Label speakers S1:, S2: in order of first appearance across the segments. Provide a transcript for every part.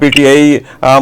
S1: PTI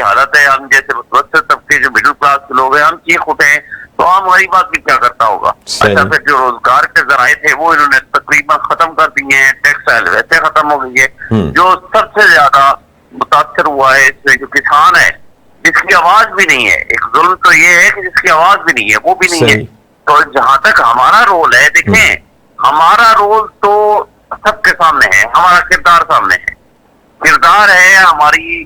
S2: کی حالت ہے. ہم جیسے متوسط طبقے جو مڈل کلاس کے لوگ ہیں ہم چیخ اٹھے ہیں تو عام غریب آدمی کیا کرتا ہوگا. اچھا پھر جو روزگار کے ذرائع تھے وہ انہوں نے تقریباً ختم کر دیے ہیں. ٹیکسٹائل ویسے ختم ہو گئی ہے. جو سب سے زیادہ متاثر ہوا ہے اس میں جو کسان ہے جس کی آواز بھی نہیں ہے. ایک ظلم تو یہ ہے کہ جس کی آواز بھی نہیں ہے وہ بھی نہیں ہے. تو جہاں تک ہمارا رول ہے دیکھیں ہمارا رول تو سب کے سامنے ہے. ہمارا کردار سامنے ہے. کردار ہے ہماری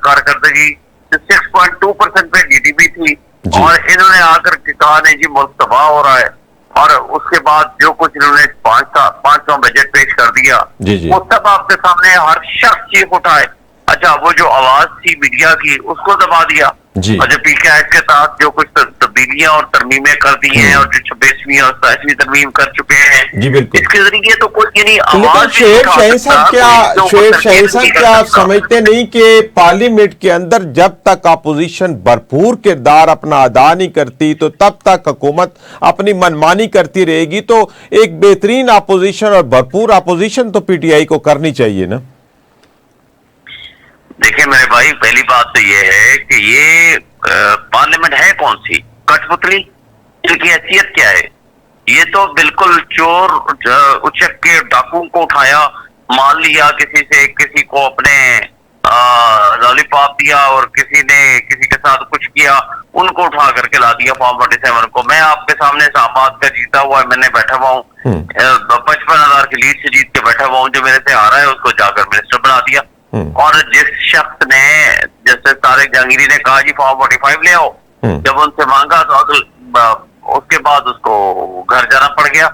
S2: کارکردگی 6.2% پہ جی ڈی پی تھی اور انہوں نے آ کر کے کہا نہیں جی ملک تباہ ہو رہا ہے. اور اس کے بعد جو کچھ انہوں نے 500 بجٹ پیش کر دیا وہ سب آپ کے سامنے ہر شخص چیخ اٹھائے. اچھا وہ جو آواز تھی میڈیا کی اس کو دبا دیا. اور جو پی کے ایکٹ کے ساتھ جو کچھ تبدیلیاں اور ترمیمیں کر دی ہیں اور جو 26ویں اور 27ویں ترمیم کر چکے ہیں اس کے ذریعے تو کچھ یعنی آواز.
S1: شعیب شاہین صاحب کیا آپ سمجھتے نہیں کہ پارلیمنٹ کے اندر جب تک اپوزیشن بھرپور کردار اپنا ادا نہیں کرتی تو تب تک حکومت اپنی منمانی کرتی رہے گی؟ تو ایک بہترین اپوزیشن اور بھرپور اپوزیشن تو پی ٹی آئی کو کرنی چاہیے نا.
S2: دیکھیں میرے بھائی پہلی بات تو یہ ہے کہ یہ پارلیمنٹ ہے کون سی کٹ پتلی. ان کی حیثیت کیا ہے؟ یہ تو بالکل چور اچک کے ڈاکو کو اٹھایا مان لیا کسی سے کسی کو اپنے لالی پاپ دیا اور کسی نے کسی کے ساتھ کچھ کیا ان کو اٹھا کر کے لا دیا فارم 47 کو. میں آپ کے سامنے اسلام کا جیتا ہوا ہے میں نے بیٹھا ہوا ہوں 55,000 کی لیڈ سے جیت کے بیٹھا ہوا ہوں. جو میرے سے آ رہا ہے اس کو جا کر منسٹر بنا دیا. اور جس شخص نے جیسے طارق جہانگیری نے کہا جی فارم 45 لے آؤ جب ان سے مانگا تو اس کے بعد اس کو گھر جانا پڑ گیا.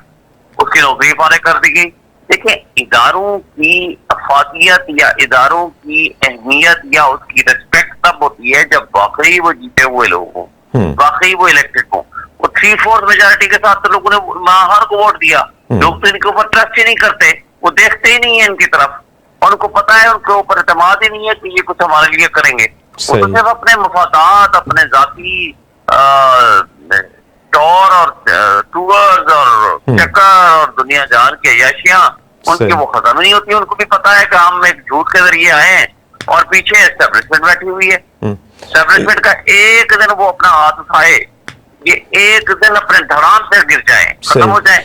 S2: اس کی نوکری فارغ کر دی گئی. دیکھیں اداروں کی افادیت یا اداروں کی اہمیت یا اس کی ریسپیکٹ تب ہوتی ہے جب واقعی وہ جیتے ہوئے لوگ ہوں واقعی وہ الیکٹڈ ہوں. وہ 3/4 میجارٹی کے ساتھ تو لوگوں نے ماہر کو ووٹ دیا. لوگ تو ان کے اوپر ٹرسٹ ہی نہیں کرتے. وہ دیکھتے ہی نہیں ہیں ان کی طرف. ان کو پتا ہے ان کے اوپر اعتماد ہی نہیں ہے کہ یہ کچھ ہمارے لیے کریں گے. وہ تو صرف اپنے مفادات اپنے ذاتی ٹور اور ٹورز اور چکر اور دنیا جان کے عیاشیاں ان کی وہ ختم نہیں ہوتی. ان کو بھی پتا ہے کہ ہم ایک جھوٹ کے ذریعے آئے ہیں اور پیچھے اسٹیبلشمنٹ بیٹھی ہوئی ہے. اسٹیبلشمنٹ کا ایک دن وہ اپنا ہاتھ اٹھائے یہ ایک دن اپنے دھڑام سے گر جائیں ختم ہو جائیں.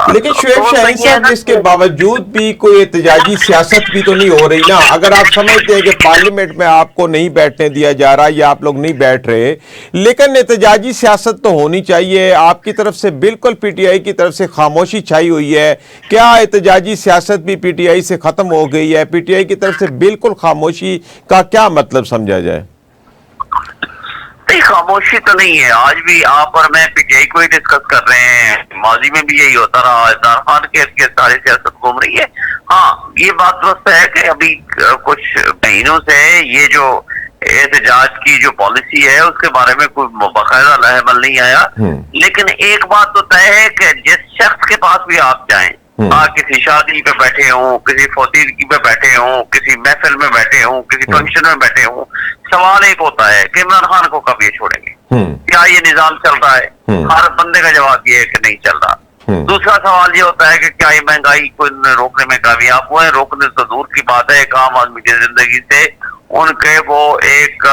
S1: لیکن شعیب شاہین صاحب اس کے باوجود بھی کوئی احتجاجی سیاست بھی تو نہیں ہو رہی نا. اگر آپ سمجھتے ہیں کہ پارلیمنٹ میں آپ کو نہیں بیٹھنے دیا جا رہا یا آپ لوگ نہیں بیٹھ رہے لیکن احتجاجی سیاست تو ہونی چاہیے. آپ کی طرف سے بالکل پی ٹی آئی کی طرف سے خاموشی چھائی ہوئی ہے. کیا احتجاجی سیاست بھی پی ٹی آئی سے ختم ہو گئی ہے؟ پی ٹی آئی کی طرف سے بالکل خاموشی کا کیا مطلب سمجھا جائے؟
S2: خاموشی تو نہیں ہے. آج بھی آپ اور میں پی ٹی آئی کو ہی ڈسکس کر رہے ہیں. ماضی میں بھی یہی ہوتا رہا. عمران خان کے ساری سیاست گھوم رہی ہے. ہاں یہ بات درست ہے کہ ابھی کچھ مہینوں سے یہ جو احتجاج کی جو پالیسی ہے اس کے بارے میں کوئی باقاعدہ عمل نہیں آیا. لیکن ایک بات تو طے ہے کہ جس شخص کے پاس بھی آپ جائیں کسی شادی پہ بیٹھے ہوں کسی فوتیدگی پہ بیٹھے ہوں کسی محفل میں بیٹھے ہوں کسی فنکشن میں بیٹھے ہوں سوال ایک ہوتا ہے کہ عمران خان کو کب یہ چھوڑیں گے؟ کیا یہ نظام چل رہا ہے؟ ہر بندے کا جواب یہ ہے کہ نہیں چل رہا. دوسرا سوال یہ ہوتا ہے کہ کیا یہ مہنگائی کو روکنے میں کامیاب ہوئے؟ روکنے تو دور کی بات ہے. ایک عام آدمی کی زندگی سے ان کے وہ ایک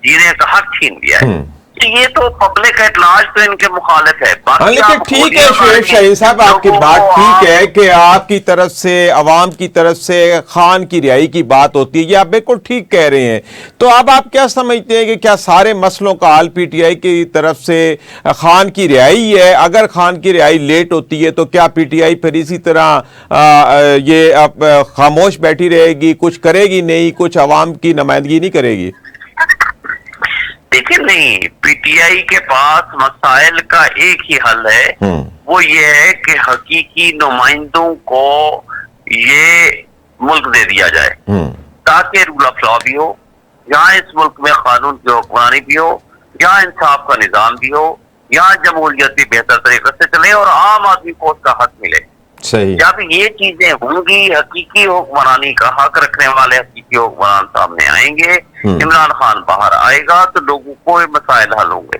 S2: جینے کا حق چھین لیا ہے. یہ تو پبلک ایٹ لارج تو ان کے مخالف ہے.
S1: لیکن ٹھیک ہے شعیب شاہین صاحب آپ کی بات ٹھیک ہے کہ آپ کی طرف سے عوام کی طرف سے خان کی رہائی کی بات ہوتی ہے. یہ آپ بالکل ٹھیک کہہ رہے ہیں. تو اب آپ کیا سمجھتے ہیں کہ کیا سارے مسئلوں کا حل پی ٹی آئی کی طرف سے خان کی رہائی ہے؟ اگر خان کی رہائی لیٹ ہوتی ہے تو کیا پی ٹی آئی پھر اسی طرح یہ خاموش بیٹھی رہے گی کچھ کرے گی نہیں کچھ عوام کی نمائندگی نہیں کرے گی؟
S2: دیکھیں نہیں پی ٹی آئی کے پاس مسائل کا ایک ہی حل ہے. وہ یہ ہے کہ حقیقی نمائندوں کو یہ ملک دے دیا جائے تاکہ رول آف لا بھی ہو یہاں اس ملک میں قانون کی حکمرانی بھی ہو یہاں انصاف کا نظام بھی ہو یہاں جمہوریت بھی بہتر طریقے سے چلے اور عام آدمی کو اس کا حق ملے. جب یہ چیزیں ہوں گی حقیقی حکمرانی کا حق رکھنے والے حقیقی حکمران سامنے آئیں گے عمران خان باہر آئے گا تو لوگوں کو مسائل حل ہوں گے.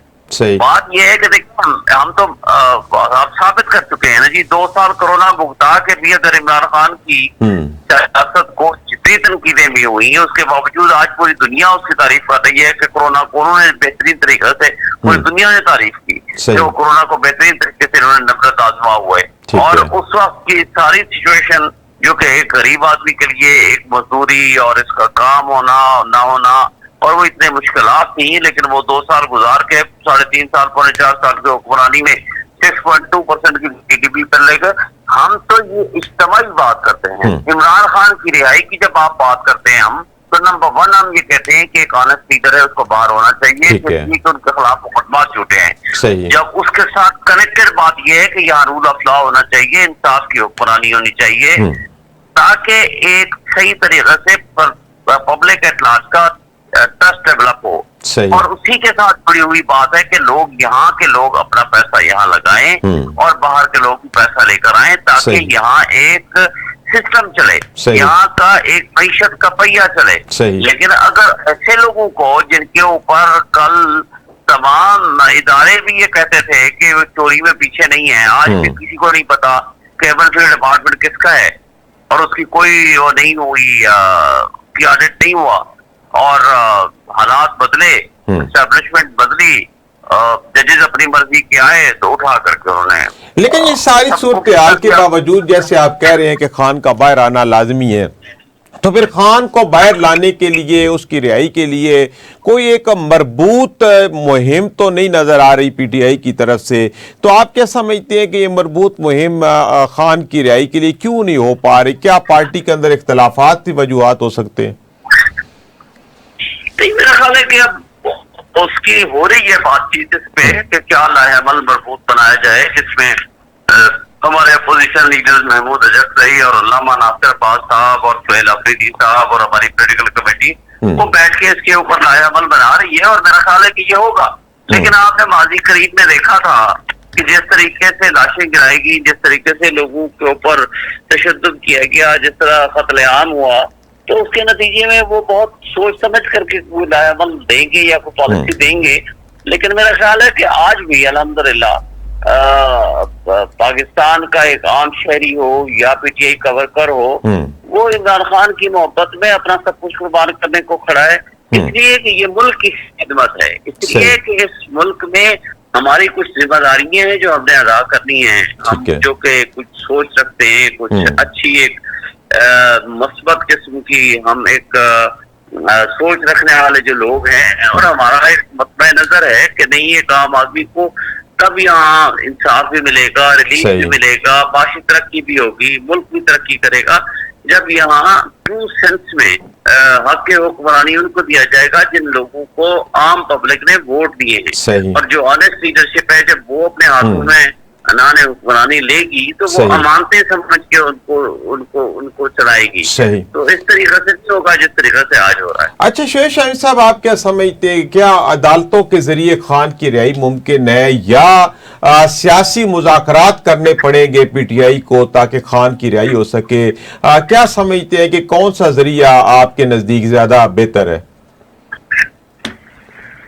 S2: بات یہ ہے کہ دیکھیں ہم تو آپ ثابت کر چکے ہیں نا جی 2 سال کرونا بھگتا کے بھی اگر عمران خان کی سیاست کو کئی تنقیدیں بھی ہوئی ہیں، اس کے باوجود آج پوری دنیا اس کی تعریف کر رہی ہے کہ کورونا کو انہوں نے بہترین طریقے سے پوری دنیا نے تعریف کی کہ وہ کورونا کو بہترین طریقے سے انہوں نے نفرت آزما ہوا ہے. اور اس وقت کی ساری سچویشن جو کہ ایک غریب آدمی کے لیے ایک مزدوری اور اس کا کام ہونا نہ ہونا، اور وہ اتنے مشکلات نہیں، لیکن وہ 2 سال گزار کے 3.5 سال 4.5 سال کی حکمرانی میں 6.2% کی جی ڈی پی پر لے کر ہم تو یہ اجتماعی بات کرتے ہیں. عمران خان کی رہائی کی جب آپ بات کرتے ہیں ہم تو نمبر 1 ہم یہ کہتے ہیں کہ ایک آنےسٹ لیڈر ہے، اس کو باہر ہونا چاہیے، کہ ان کے خلاف مقدمات جھوٹے ہیں. جب اس کے ساتھ کنیکٹڈ بات یہ ہے کہ یہاں رول آف لا ہونا چاہیے، انصاف کی حکمرانی ہونی چاہیے، تاکہ ایک صحیح طریقے سے پبلک ایٹ لارج کا ٹرسٹ ڈیولپ ہو. اور اسی کے ساتھ جڑی ہوئی بات ہے کہ لوگ یہاں کے لوگ اپنا پیسہ یہاں لگائیں اور باہر کے لوگ پیسہ لے کر آئیں، تاکہ یہاں ایک سسٹم چلے، یہاں کا ایک معیشت کا پہیہ چلے. لیکن اگر ایسے لوگوں کو جن کے اوپر کل تمام ادارے بھی یہ کہتے تھے کہ وہ چوری میں پیچھے نہیں ہے، آج بھی کسی کو نہیں پتا کہ ویلفیئر ڈپارٹمنٹ کس کا ہے، اور اس کی کوئی وہ نہیں ہوئی، آڈٹ نہیں ہوا، اور حالات بدلے، اسٹیبلشمنٹ بدلی، ججز اپنی مرضی کے آئے تو اٹھا کر کے انہوں نے.
S1: لیکن یہ ساری صورتحال کے باوجود جیسے آپ کہہ رہے ہیں کہ خان کا باہر آنا لازمی ہے، تو پھر خان کو باہر لانے کے لیے، اس کی رہائی کے لیے کوئی ایک مربوط مہم تو نہیں نظر آ رہی پی ٹی آئی کی طرف سے. تو آپ کیا سمجھتے ہیں کہ یہ مربوط مہم خان کی رہائی کے لیے کیوں نہیں ہو پا رہی؟ کیا پارٹی کے اندر اختلافات کی وجوہات ہو سکتے ہیں؟
S2: میرا خیال ہے کہ اب اس کی ہو رہی ہے بات چیت اس پہ کہ کیا لاہ عمل مربوط بنایا جائے، جس میں ہمارے اپوزیشن لیڈر محمود اجزئی اور علامہ ناصر عباس صاحب اور سہیل آفریدی صاحب اور ہماری پولیٹیکل کمیٹی وہ بیٹھ کے اس کے اوپر لاہ عمل بنا رہی ہے، اور میرا خیال ہے کہ یہ ہوگا. لیکن آپ نے ماضی قریب میں دیکھا تھا کہ جس طریقے سے لاشیں گرائی گئی، جس طریقے سے لوگوں کے اوپر تشدد کیا گیا، جس طرح قتل عام ہوا، تو اس کے نتیجے میں وہ بہت سوچ سمجھ کر کے کوئی لاہ عمل دیں گے یا کوئی پالیسی دیں گے. لیکن میرا خیال ہے کہ آج بھی الحمدللہ پاکستان کا ایک عام شہری ہو یا پی ٹی آئی کا ورکر ہو، وہ عمران خان کی محبت میں اپنا سب کچھ قربان کرنے کو کھڑا ہے، اس لیے کہ یہ ملک کی خدمت ہے، اس لیے کہ اس ملک میں ہماری کچھ ذمہ داریاں ہیں جو ہم نے ادا کرنی ہیں، ہم جو کہ کچھ سوچ رکھتے ہیں، کچھ اچھی ایک مثبت قسم کی ہم ایک سوچ رکھنے والے جو لوگ ہیں، اور ہمارا ایک مطمع نظر ہے کہ نہیں ایک عام آدمی کو تب یہاں انصاف بھی ملے گا، ریلیف بھی ملے گا، معاشی ترقی بھی ہوگی، ملک بھی ترقی کرے گا، جب یہاں ٹرو سینس میں حق حکمرانی ان کو دیا جائے گا جن لوگوں کو عام پبلک نے ووٹ دیے ہیں. اور جو آنےسٹ لیڈرشپ ہے جب وہ اپنے ہاتھوں میں انان حکمرانی لے گی تو وہ امانتیں سمجھ کے ان کو چلائے گی. تو اس طریقے سے ہوگا جس طریقے سے آج ہو رہا ہے.
S1: اچھا شعیب شاہین صاحب، آپ کیا سمجھتے ہیں، کیا عدالتوں کے ذریعے خان کی رہائی ممکن ہے یا سیاسی مذاکرات کرنے پڑیں گے پی ٹی آئی کو تاکہ خان کی رہائی ہو سکے؟ کیا سمجھتے ہیں کہ کون سا ذریعہ آپ کے نزدیک زیادہ بہتر ہے؟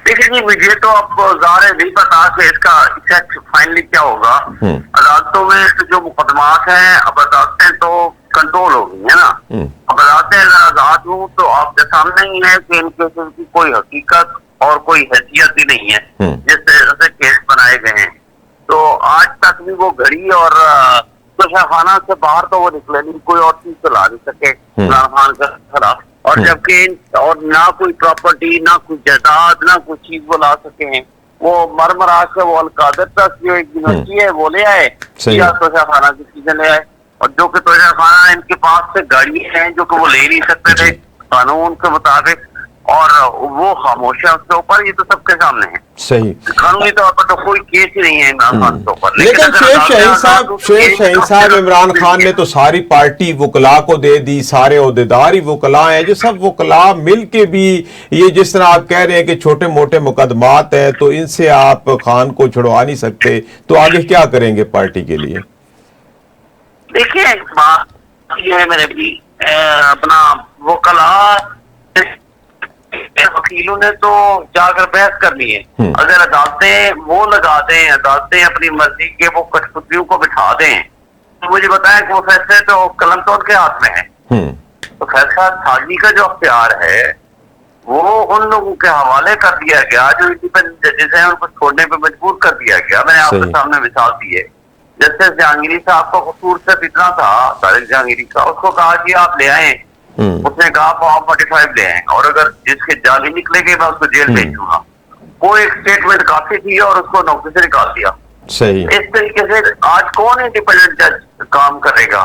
S2: دیکھیں جی، مجھے تو اب ظاہر نہیں پتا کہ اس کا ایفیکٹ فائنلی کیا ہوگا. عدالتوں میں جو مقدمات ہیں، اب عدالتیں تو کنٹرول ہو گئی ہیں نا، اب عدالتیں آزاد ہوں تو آپ کے سامنے ہی ہے کہ ان کیسز کی کوئی حقیقت اور کوئی حیثیت ہی نہیں ہے جس طرح سے کیس بنائے گئے ہیں. تو آج تک بھی وہ گھڑی اور خانہ سے باہر تو وہ نکلے نہیں، کوئی اور چیز تو لا نہیں سکے عمران خان کا خلاف، اور جبکہ اور نہ کوئی پراپرٹی، نہ کوئی جائیداد، نہ کوئی چیز وہ لا سکے ہیں. وہ مرمراج سے وہ القادر تک جو ایک یونیورسٹی ہے وہ لے آئے یا توشہ خانہ کی چیزیں لے آئے، اور جو کہ توشہ خانہ ان کے پاس سے گاڑی ہیں جو کہ وہ لے نہیں سکتے تھے قانون کے مطابق، اور وہ خاموش ہے اس کے اوپر. یہ تو سب کے سامنے ہے، قانونی طور پر تو کوئی کیس ہی نہیں ہے عمران خان کے اوپر.
S1: لیکن شعیب شاہین صاحب، عمران خان نے تو ساری پارٹی وکلاء کو دے دی، سارے عہدیدار ہی وکلاء ہیں، جو سب وکلاء مل کے بھی یہ جس طرح آپ کہہ رہے ہیں کہ چھوٹے موٹے مقدمات ہیں تو ان سے آپ خان کو چھڑوا نہیں سکتے، تو آگے کیا کریں گے پارٹی کے لیے؟
S2: دیکھیں بات یہ ہے میرے بھی، اپنا وکلاء وکیلوں نے تو جا کر بحث کر لی ہے. اگر عدالتیں وہ لگا دیں، عدالتیں اپنی مرضی کے وہ کٹپتلیوں کو بٹھا دیں، تو مجھے بتائیں کہ وہ فیصلے تو قلم تو ان کے ہاتھ میں ہے. تو فیصلہ سازی کا جو اختیار ہے وہ ان لوگوں کے حوالے کر دیا گیا جو انڈیپینڈنٹ ججز ہیں، ان کو چھوڑنے پہ مجبور کر دیا گیا. میں نے آپ کے سامنے مثال دی ہے، جسٹس جہانگیری صاحب کا قصور صرف اتنا تھا، طارق جہانگیری کا، اس کو کہا کہ آپ لے آئیں، اس نے کہا فارم 45 لے آئیں، اور اگر جس کے جعلی نکلے گے میں اس کو جیل بھیج دوں گا. وہ ایک اسٹیٹمنٹ کافی تھی اور اس کو نوکری سے نکال دیا.
S1: صحیح.
S2: اس طریقے سے آج کون انڈیپینڈنٹ جج کام کرے گا؟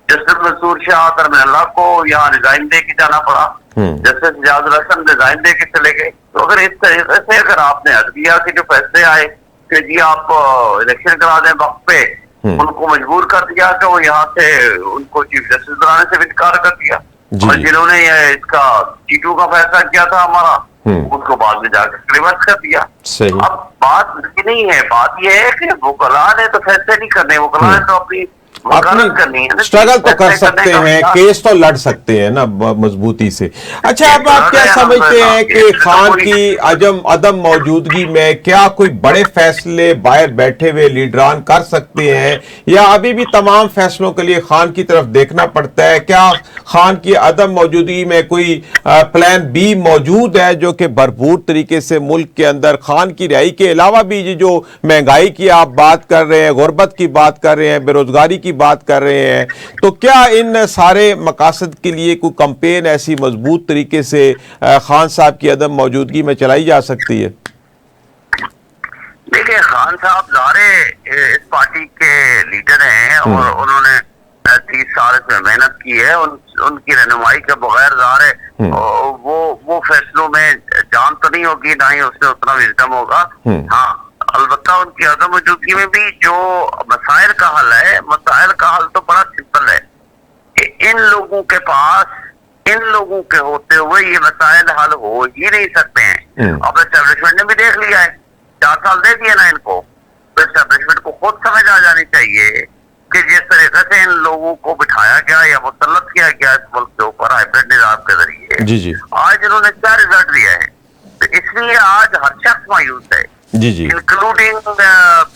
S2: جسٹس منصور شاہ درمیان اللہ کو یہاں ریزائن دے کے جانا پڑا، جسٹس اجاز الحسن ریزائن دے کے چلے گئے. تو اگر اس طریقے سے اگر آپ نے عدلیہ کے جو فیصلے آئے کہ جی آپ الیکشن کرا دیں وقت پہ، ان کو مجبور کر دیا کہ وہ یہاں سے ان کو چیف جسٹس بنانے سے انکار کر دیا، اور جنہوں نے اس کا ٹیٹو کا فیصلہ کیا تھا ہمارا، اس کو بعد میں جا کے ریورس کر دیا. اب بات یہ نہیں ہے، بات یہ ہے کہ وکلاء نے تو فیصلے نہیں کرنے، وکلاء نے تو اپنی
S1: اسٹرگل تو کر سکتے ہیں، کیس تو لڑ سکتے ہیں نا مضبوطی سے. اچھا اب آپ کیا سمجھتے ہیں کہ خان کی عدم موجودگی میں کیا کوئی بڑے فیصلے باہر بیٹھے ہوئے لیڈران کر سکتے ہیں، یا ابھی بھی تمام فیصلوں کے لیے خان کی طرف دیکھنا پڑتا ہے؟ کیا خان کی عدم موجودگی میں کوئی پلان بی موجود ہے جو کہ بھرپور طریقے سے ملک کے اندر خان کی رہائی کے علاوہ بھی جو مہنگائی کی آپ بات کر رہے ہیں، غربت کی بات کر رہے ہیں، بے روزگاری کی بات کر رہے ہیں، تو کیا ان سارے مقاصد کے لیے کوئی کمپین ایسی مضبوط طریقے سے خان صاحب کی عدم موجودگی میں چلائی جا سکتی ہے؟
S2: دیکھیں، خان صاحب ظاہر اس پارٹی کے لیڈر ہیں اور انہوں نے 30 سال اس میں محنت کی ہے. ان کی رہنمائی کے بغیر ظاہر ہے وہ فیصلوں میں جان تو نہیں ہوگی، نہ ہی اس میں اتنا وزڈم ہوگا. ہاں البتہ ان کی عدم موجودگی میں بھی جو مسائل کا حل ہے، مسائل کا حل تو بڑا سمپل ہے کہ ان لوگوں کے پاس، ان لوگوں کے ہوتے ہوئے یہ مسائل حل ہو ہی نہیں سکتے ہیں. اب اسٹیبلشمنٹ نے بھی دیکھ لیا ہے، 4 سال دے دیا نا ان کو، تو اسٹیبلشمنٹ کو خود سمجھ آ جانی چاہیے کہ جس طریقے سے ان لوگوں کو بٹھایا گیا یا مسلط کیا گیا اس ملک کے اوپر ہائبرڈ نظام کے ذریعے، آج انہوں نے کیا رزلٹ دیا ہے. تو اس لیے آج ہر شخص مایوس ہے، انکلوڈنگ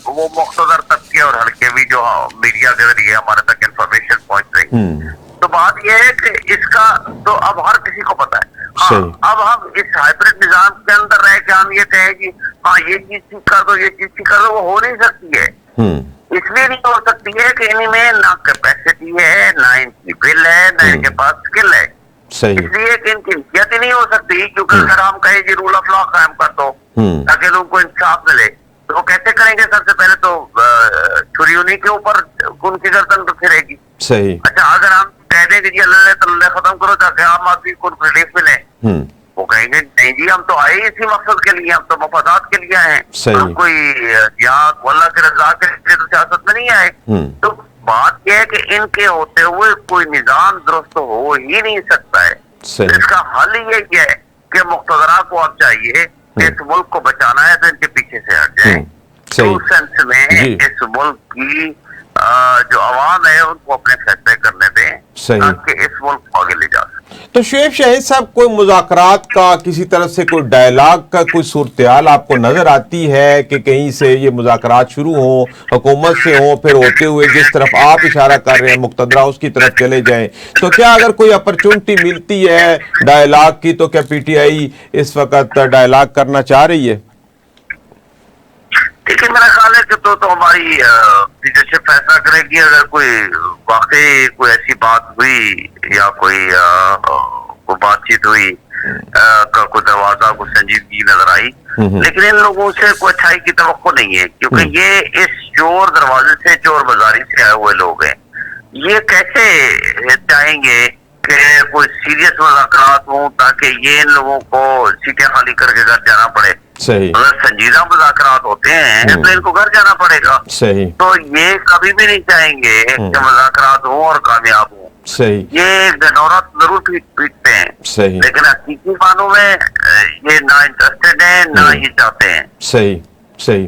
S2: وہ مقتدر طبقے اور حلقے بھی جو میڈیا کے ذریعے ہمارے تک انفارمیشن پہنچ رہی. تو بات یہ ہے کہ اس کا تو اب ہر کسی کو پتا ہے. ہاں اب ہم اس ہائبرڈ نظام کے اندر رہ کے ہم یہ کہیں کہ ہاں یہ چیز ٹھیک کر دو، یہ چیز ٹھیک کر دو، وہ ہو نہیں سکتی ہے. اس لیے نہیں ہو سکتی ہے کہ ان میں نہ کیپیسٹی ہے، نہ ان کی بل ہے، نہ ان کے پاس اسکل ہے. اس لیے کہ ان کی نیت ہی نہیں ہو سکتی، کیونکہ اگر ہم کہیں کہ رول آف لا قائم کر دو تاکہ لوگوں کو انصاف ملے، تو وہ کیسے کریں گے؟ سب سے پہلے تو چھری انہیں کے اوپر ان کی گردن تو پھرے گی. اچھا اگر ہم کہہ دیں کہ جی اللہ ختم کرو تاکہ عام آدمی کو ریلیف ملے، وہ کہیں گے نہیں جی ہم تو آئے اسی مقصد کے لیے، ہم تو مفادات کے لیے آئے ہیں، ہم کوئی یہاں اللہ کے رضا کے لیے تو سیاست میں نہیں آئے. تو بات یہ ہے کہ ان کے ہوتے ہوئے کوئی نظام درست ہو ہی نہیں سکتا ہے. اس کا حل یہ ہے کہ مقتدرہ کو اب چاہیے کہ اس ملک کو بچانا ہے تو ان کے پیچھے سے ہٹ جائیں. ٹرو سینس میں اس ملک کی جو عوام ہے ان کو اپنے فیصلے کرنے دیں تاکہ اس ملک کو آگے لے جا سکیں.
S1: تو شعیب شاہد صاحب، کوئی مذاکرات کا کسی طرف سے کوئی ڈائلاگ کا کوئی صورتحال آپ کو نظر آتی ہے کہ کہیں سے یہ مذاکرات شروع ہوں، حکومت سے ہوں، پھر ہوتے ہوئے جس طرف آپ اشارہ کر رہے ہیں مقتدرہ اس کی طرف چلے جائیں؟ تو کیا اگر کوئی اپرچونٹی ملتی ہے ڈائلاگ کی تو کیا پی ٹی آئی اس وقت ڈائلاگ کرنا چاہ رہی ہے؟
S2: دیکھیے میرا خیال ہے کہ تو ہماری لیڈرشپ فیصلہ کرے گی. اگر کوئی واقعی کوئی ایسی بات ہوئی یا کوئی بات چیت ہوئی کا کوئی دروازہ کوئی سنجیدگی نظر آئی، لیکن ان لوگوں سے کوئی اچھائی کی توقع نہیں ہے، کیونکہ یہ اس چور دروازے سے، چور بازاری سے آئے ہوئے لوگ ہیں. یہ کیسے چاہیں گے کہ کوئی سیریس مذاکرات ہوں تاکہ یہ ان لوگوں کو سیٹیں خالی کر کے گھر جانا پڑے؟ اگر سنجیدہ مذاکرات ہوتے ہیں تو ان کو گھر جانا پڑے گا. تو یہ کبھی بھی نہیں چاہیں گے کہ مذاکرات ہوں اور کامیاب ہوں. یہ گنورات ضرور پیٹتے ہیں، لیکن حقیقی معنوں میں یہ نہ انٹرسٹڈ ہیں نہ یہ چاہتے ہیں.
S1: صحیح.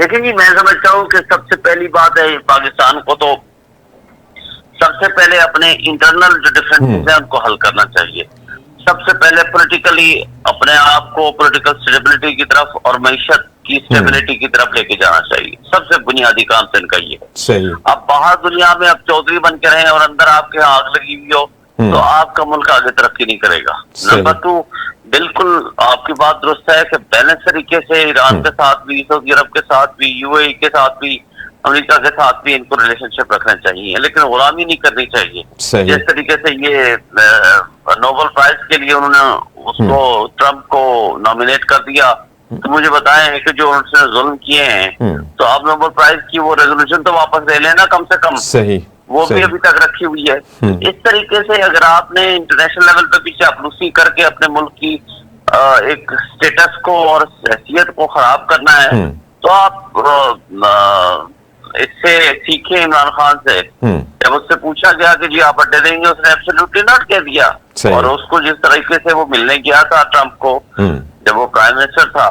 S2: دیکھیں جی، میں سمجھتا ہوں کہ سب سے پہلی بات ہے پاکستان کو تو سب سے پہلے اپنے انٹرنل جو ڈفرینسز ہیں ان کو حل کرنا چاہیے. سب سے پہلے پولیٹیکلی اپنے آپ کو پولیٹیکل اسٹیبلٹی کی طرف اور معیشت کی اسٹیبلٹی کی طرف لے کے جانا چاہیے. سب سے بنیادی کام تو ان کا یہ ہے.
S1: صحیح.
S2: اب باہر دنیا میں اب چودھری بن کے رہیں اور اندر آپ کے آگ لگی ہوئی ہو تو آپ کا ملک آگے ترقی نہیں کرے گا. نمبر 2، بالکل آپ کی بات درست ہے کہ بیلنس طریقے سے ایران کے ساتھ بھی، سعودی عرب کے ساتھ بھی، یو اے ای کے ساتھ بھی، امریکہ کے ساتھ بھی ان کو ریلیشن شپ رکھنا چاہیے، لیکن غلامی نہیں کرنی چاہیے. جس طریقے سے یہ نوبل پرائز کے لیے انہوں نے اس کو ٹرمپ کو نامینیٹ کر دیا، تو مجھے بتائیں کہ جو ان سے ظلم کیے ہیں تو آپ نوبل پرائز کی وہ ریزولوشن تو واپس لے لینا کم سے کم.
S1: صحیح.
S2: وہ بھی ابھی تک رکھی ہوئی ہے. اس طریقے سے اگر آپ نے انٹرنیشنل لیول پہ بھی چاپلوسی کر کے اپنے ملک کی ایک اسٹیٹس کو اور حیثیت کو خراب کرنا ہے تو آپ اس سے سیکھیں. عمران خان سے جب اس سے پوچھا گیا کہ جی آپ اڈے دیں گے، اس نے ایبسلیوٹلی ناٹ کہہ دیا. اور اس کو جس طریقے سے وہ ملنے گیا تھا ٹرمپ کو جب وہ پرائم منسٹر تھا،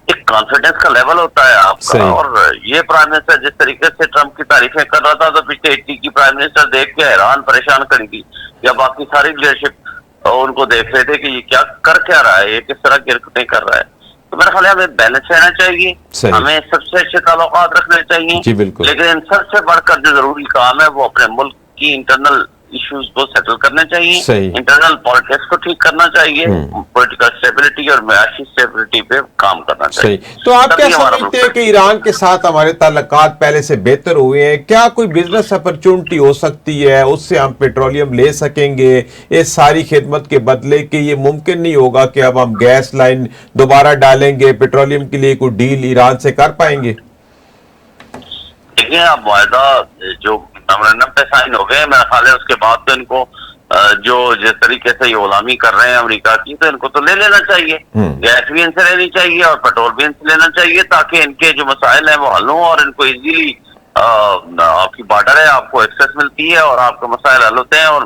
S2: ایک کانفیڈنس کا لیول ہوتا ہے آپ کا. اور یہ پرائم منسٹر جس طریقے سے ٹرمپ کی تعریفیں کر رہا تھا تو پچھلے 80 کی پرائم منسٹر دیکھ کے حیران پریشان کری تھی، یا باقی ساری لیڈرشپ ان کو دیکھ رہے تھے کہ یہ کیا رہا ہے، یہ کس طرح کی حرکتیں کر رہا ہے. تو میرا خیال ہے ہمیں بیلنس رہنا چاہیے، ہمیں سب سے اچھے تعلقات رکھنے چاہیے، لیکن ان سب سے بڑھ کر جو ضروری کام ہے وہ اپنے ملک کی انٹرنل ایشوز کو سیٹل کرنے چاہیے، انٹرنل پالیٹکس کو ٹھیک کرنا چاہیے، پولیٹیکل اسٹیبلٹی اور معاشی اسٹیبلٹی پہ کام کرنا چاہیے.
S1: تو آپ کیا سمجھتے ہیں کہ ایران کے ساتھ ہمارے تعلقات پہلے سے بہتر ہوئے ہیں؟ کیا کوئی بزنس اپرچونٹی ہو سکتی ہے، اس سے ہم پیٹرولیم لے سکیں گے اس ساری خدمت کے بدلے؟ کہ یہ ممکن نہیں ہوگا کہ اب ہم گیس لائن دوبارہ ڈالیں گے، پیٹرولیم کے لیے کوئی ڈیل ایران سے کر پائیں گے؟
S2: دیکھیں، اب معاہدہ جو میمورنڈم پہ سائن ہو گئے، میرا خیال ہے اس کے بعد تو ان کو جو جس طریقے سے یہ غلامی کر رہے ہیں امریکہ کی، تو ان کو تو لے لینا چاہیے. گیس بھی ان سے لینی چاہیے اور پیٹرول بھی ان سے لینا چاہیے، تاکہ ان کے جو مسائل ہیں وہ حل ہوں اور ان کو ایزیلی آپ کی بارڈر ہے، آپ کو ایکسیس ملتی ہے اور آپ کے مسائل حل ہوتے ہیں. اور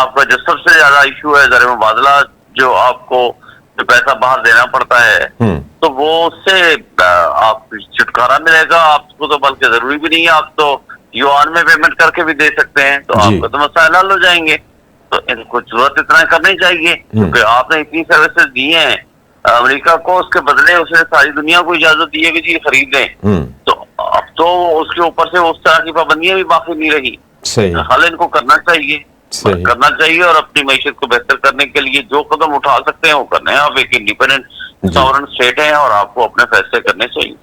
S2: آپ کا جو سب سے زیادہ ایشو ہے زر مبادلہ، جو آپ کو جو پیسہ باہر دینا پڑتا ہے تو وہ اس سے آپ چھٹکارا ملے گا. آپ کو تو بلکہ ضروری بھی نہیں ہے، آپ تو یوان میں پیمنٹ کر کے بھی دے سکتے ہیں، تو آپ کا تو مسائل حل ہو جائیں گے. تو ان کو ضرورت اتنا کرنی چاہیے کیونکہ آپ نے اتنی سروسز دی ہیں امریکہ کو، اس کے بدلے اس نے ساری دنیا کو اجازت دی ہے کہ جی خرید لیں. تو اب تو اس کے اوپر سے اس طرح کی پابندیاں بھی باقی نہیں رہی. حل ان کو کرنا چاہیے اور اپنی معیشت کو بہتر کرنے کے لیے جو قدم اٹھا سکتے ہیں وہ کرنے ہیں. آپ ایک انڈیپینڈنٹ ساورن اسٹیٹ ہیں اور آپ کو اپنے فیصلے کرنے چاہیے.